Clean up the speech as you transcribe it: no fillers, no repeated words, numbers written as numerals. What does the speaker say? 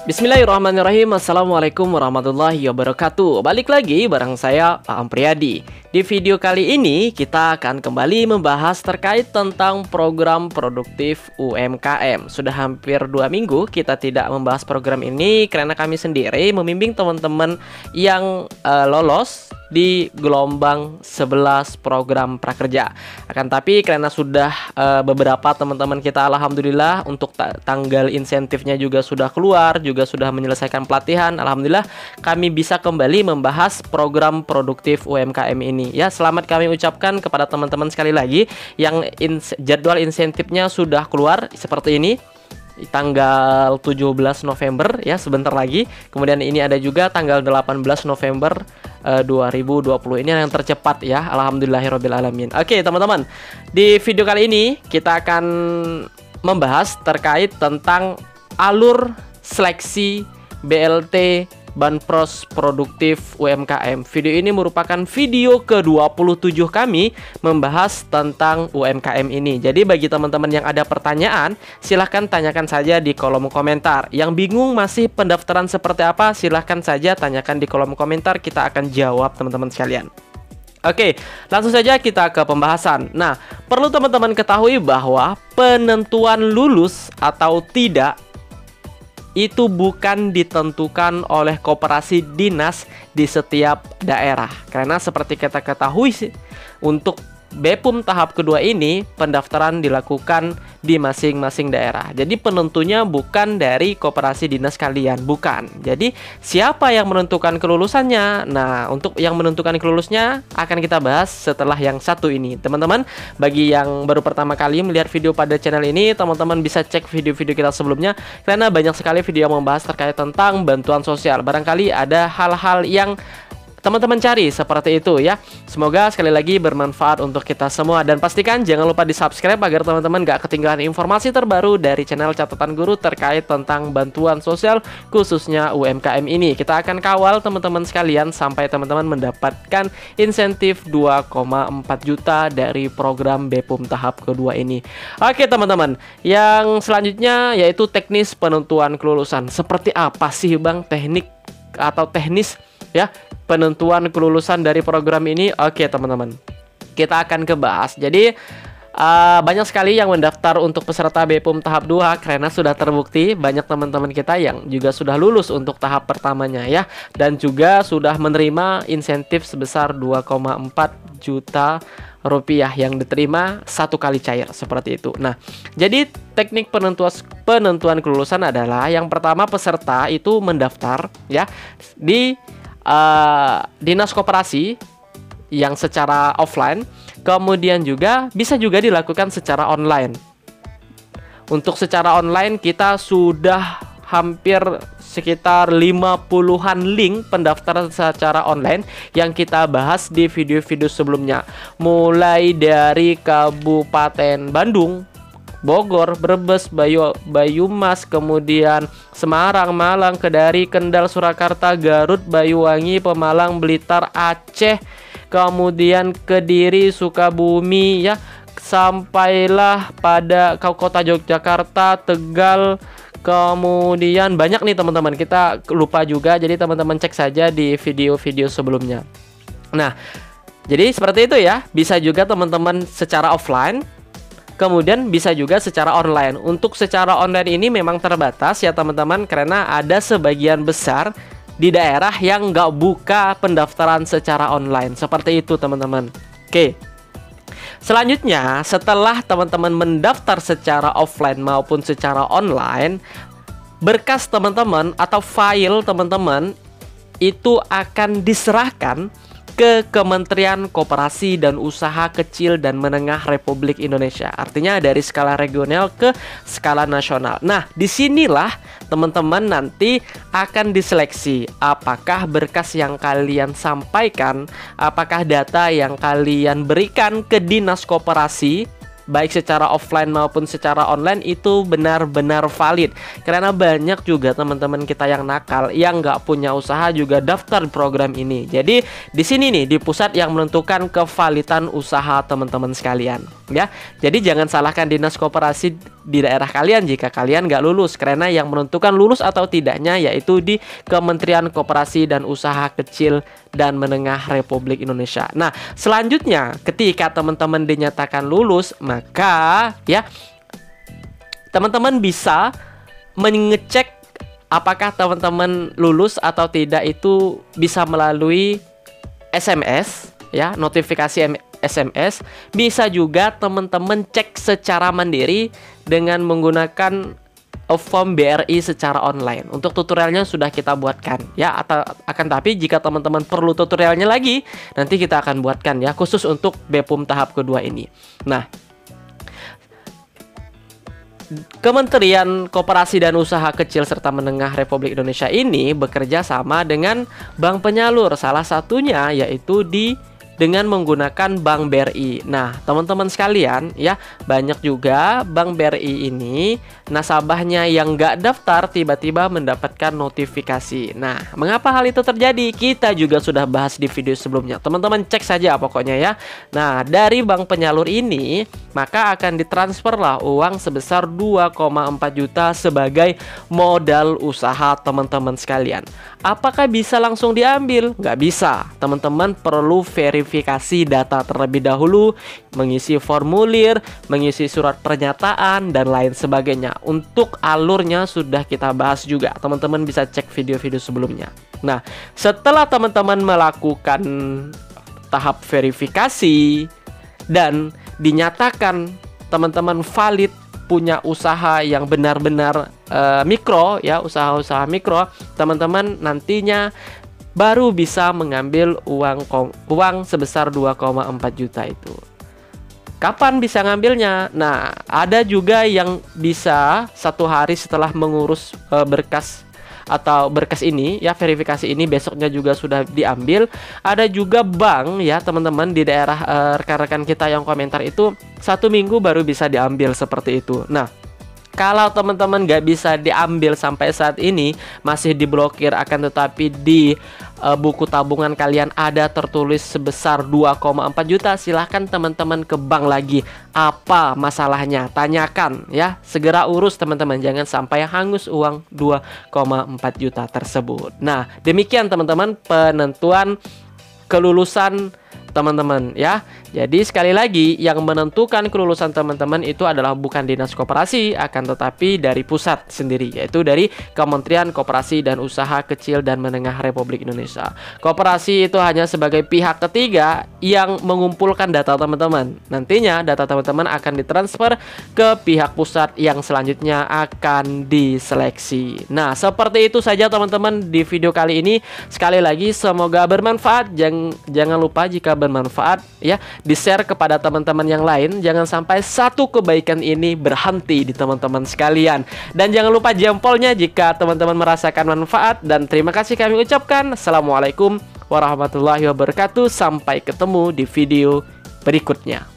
Bismillahirrahmanirrahim. Assalamualaikum warahmatullahi wabarakatuh. Balik lagi bareng saya, Pak Priyadi. Di video kali ini kita akan kembali membahas terkait tentang program produktif UMKM. Sudah hampir 2 minggu kita tidak membahas program ini karena kami sendiri membimbing teman-teman yang lolos di gelombang 11 program prakerja. Akan tapi karena sudah beberapa teman-teman kita alhamdulillah untuk tanggal insentifnya juga sudah keluar, juga sudah menyelesaikan pelatihan, alhamdulillah kami bisa kembali membahas program produktif UMKM ini. Ya, selamat kami ucapkan kepada teman-teman sekali lagi yang jadwal insentifnya sudah keluar seperti ini. Tanggal 17 November ya, sebentar lagi. Kemudian ini ada juga tanggal 18 November 2020. Ini yang tercepat ya, alhamdulillahirobbilalamin. Oke teman-teman, di video kali ini kita akan membahas terkait tentang alur seleksi BLT Banpros Produktif UMKM. Video ini merupakan video ke-27 kami membahas tentang UMKM ini. Jadi bagi teman-teman yang ada pertanyaan, silahkan tanyakan saja di kolom komentar. Yang bingung masih pendaftaran seperti apa, silahkan saja tanyakan di kolom komentar. Kita akan jawab teman-teman sekalian. Oke, langsung saja kita ke pembahasan. Nah, perlu teman-teman ketahui bahwa penentuan lulus atau tidak itu bukan ditentukan oleh koperasi dinas di setiap daerah. Karena seperti kita ketahui, untuk BEPUM tahap kedua ini pendaftaran dilakukan di masing-masing daerah. Jadi penentunya bukan dari koperasi dinas kalian, bukan. Jadi siapa yang menentukan kelulusannya? Nah, untuk yang menentukan kelulusnya akan kita bahas setelah yang satu ini. Teman-teman, bagi yang baru pertama kali melihat video pada channel ini, teman-teman bisa cek video-video kita sebelumnya karena banyak sekali video yang membahas terkait tentang bantuan sosial. Barangkali ada hal-hal yang teman-teman cari seperti itu ya. Semoga sekali lagi bermanfaat untuk kita semua. Dan pastikan jangan lupa di subscribe agar teman-teman gak ketinggalan informasi terbaru dari channel Catatan Guru terkait tentang bantuan sosial khususnya UMKM ini. Kita akan kawal teman-teman sekalian sampai teman-teman mendapatkan insentif 2,4 juta dari program BEPUM tahap kedua ini. Oke teman-teman, yang selanjutnya yaitu teknis penentuan kelulusan. Seperti apa sih Bang teknik atau teknis ya penentuan kelulusan dari program ini? Oke teman-teman, kita akan kebahas. Jadi banyak sekali yang mendaftar untuk peserta BEPUM tahap 2 karena sudah terbukti banyak teman-teman kita yang juga sudah lulus untuk tahap pertamanya ya, dan juga sudah menerima insentif sebesar 2,4 juta rupiah yang diterima satu kali cair seperti itu. Nah, jadi teknik penentuan kelulusan adalah yang pertama peserta itu mendaftar ya di dinas koperasi yang secara offline, kemudian juga bisa juga dilakukan secara online. Untuk secara online kita sudah hampir sekitar 50-an link pendaftaran secara online yang kita bahas di video-video sebelumnya. Mulai dari Kabupaten Bandung, Bogor, Brebes, Banyumas, kemudian Semarang, Malang, Kedari, Kendal, Surakarta, Garut, Banyuwangi, Pemalang, Blitar, Aceh, kemudian Kediri, Sukabumi ya, sampailah pada kota Yogyakarta, Tegal. Kemudian banyak nih teman-teman, kita lupa juga, jadi teman-teman cek saja di video-video sebelumnya. Nah, jadi seperti itu ya, bisa juga teman-teman secara offline, kemudian bisa juga secara online. Untuk secara online ini memang terbatas ya teman-teman, karena ada sebagian besar di daerah yang nggak buka pendaftaran secara online. Seperti itu teman-teman. Oke. Selanjutnya, setelah teman-teman mendaftar secara offline maupun secara online, berkas teman-teman atau file teman-teman itu akan diserahkan ke Kementerian Koperasi dan Usaha Kecil dan Menengah Republik Indonesia. Artinya dari skala regional ke skala nasional. Nah, disinilah teman-teman nanti akan diseleksi apakah berkas yang kalian sampaikan, apakah data yang kalian berikan ke dinas koperasi baik secara offline maupun secara online itu benar-benar valid. Karena banyak juga teman-teman kita yang nakal, yang nggak punya usaha juga daftar program ini. Jadi di sini nih, di pusat yang menentukan kevalidan usaha teman-teman sekalian, ya. Jadi jangan salahkan dinas koperasi di daerah kalian jika kalian nggak lulus, karena yang menentukan lulus atau tidaknya yaitu di Kementerian Koperasi dan Usaha Kecil dan Menengah Republik Indonesia. Nah, selanjutnya ketika teman-teman dinyatakan lulus, maka ya teman-teman bisa mengecek apakah teman-teman lulus atau tidak itu bisa melalui SMS, ya, notifikasi SMS. Bisa juga teman-teman cek secara mandiri dengan menggunakan form BRI secara online. Untuk tutorialnya sudah kita buatkan, ya. Akan tapi jika teman-teman perlu tutorialnya lagi, nanti kita akan buatkan, ya, khusus untuk BPUM tahap kedua ini. Nah, Kementerian Koperasi dan Usaha Kecil serta Menengah Republik Indonesia ini bekerja sama dengan bank penyalur. Salah satunya yaitu dengan menggunakan Bank BRI. Nah, teman-teman sekalian, ya, banyak juga Bank BRI ini nasabahnya yang nggak daftar tiba-tiba mendapatkan notifikasi. Nah, mengapa hal itu terjadi? Kita juga sudah bahas di video sebelumnya. Teman-teman cek saja pokoknya, ya. Nah, dari bank penyalur ini maka akan ditransferlah uang sebesar 2,4 juta sebagai modal usaha teman-teman sekalian. Apakah bisa langsung diambil? Nggak bisa. Teman-teman perlu verifikasi data terlebih dahulu, mengisi formulir, mengisi surat pernyataan, dan lain sebagainya. Untuk alurnya sudah kita bahas juga. Teman-teman bisa cek video-video sebelumnya. Nah, setelah teman-teman melakukan tahap verifikasi dan dinyatakan teman-teman valid punya usaha yang benar-benar mikro, ya, usaha-usaha mikro, teman-teman nantinya baru bisa mengambil uang sebesar 2,4 juta itu. Kapan bisa ngambilnya? Nah, ada juga yang bisa 1 hari setelah mengurus berkas ini, ya, verifikasi ini, besoknya juga sudah diambil. Ada juga bank, ya, teman-teman di daerah rekan-rekan kita yang komentar itu 1 minggu baru bisa diambil seperti itu. Nah, kalau teman-teman nggak bisa diambil sampai saat ini, masih diblokir, akan tetapi di buku tabungan kalian ada tertulis sebesar 2,4 juta, silahkan teman-teman ke bank lagi. Apa masalahnya? Tanyakan, ya. Segera urus teman-teman, jangan sampai hangus uang 2,4 juta tersebut. Nah, demikian teman-teman penentuan kelulusan teman-teman, ya. Jadi sekali lagi, yang menentukan kelulusan teman-teman itu adalah bukan dinas koperasi, akan tetapi dari pusat sendiri, yaitu dari Kementerian Koperasi dan Usaha Kecil dan Menengah Republik Indonesia. Koperasi itu hanya sebagai pihak ketiga yang mengumpulkan data teman-teman. Nantinya data teman-teman akan ditransfer ke pihak pusat yang selanjutnya akan diseleksi. Nah, seperti itu saja teman-teman di video kali ini. Sekali lagi, semoga bermanfaat. Jangan lupa jika bermanfaat, ya, di-share kepada teman-teman yang lain. Jangan sampai satu kebaikan ini berhenti di teman-teman sekalian. Dan jangan lupa jempolnya jika teman-teman merasakan manfaat. Dan terima kasih kami ucapkan. Assalamualaikum warahmatullahi wabarakatuh. Sampai ketemu di video berikutnya.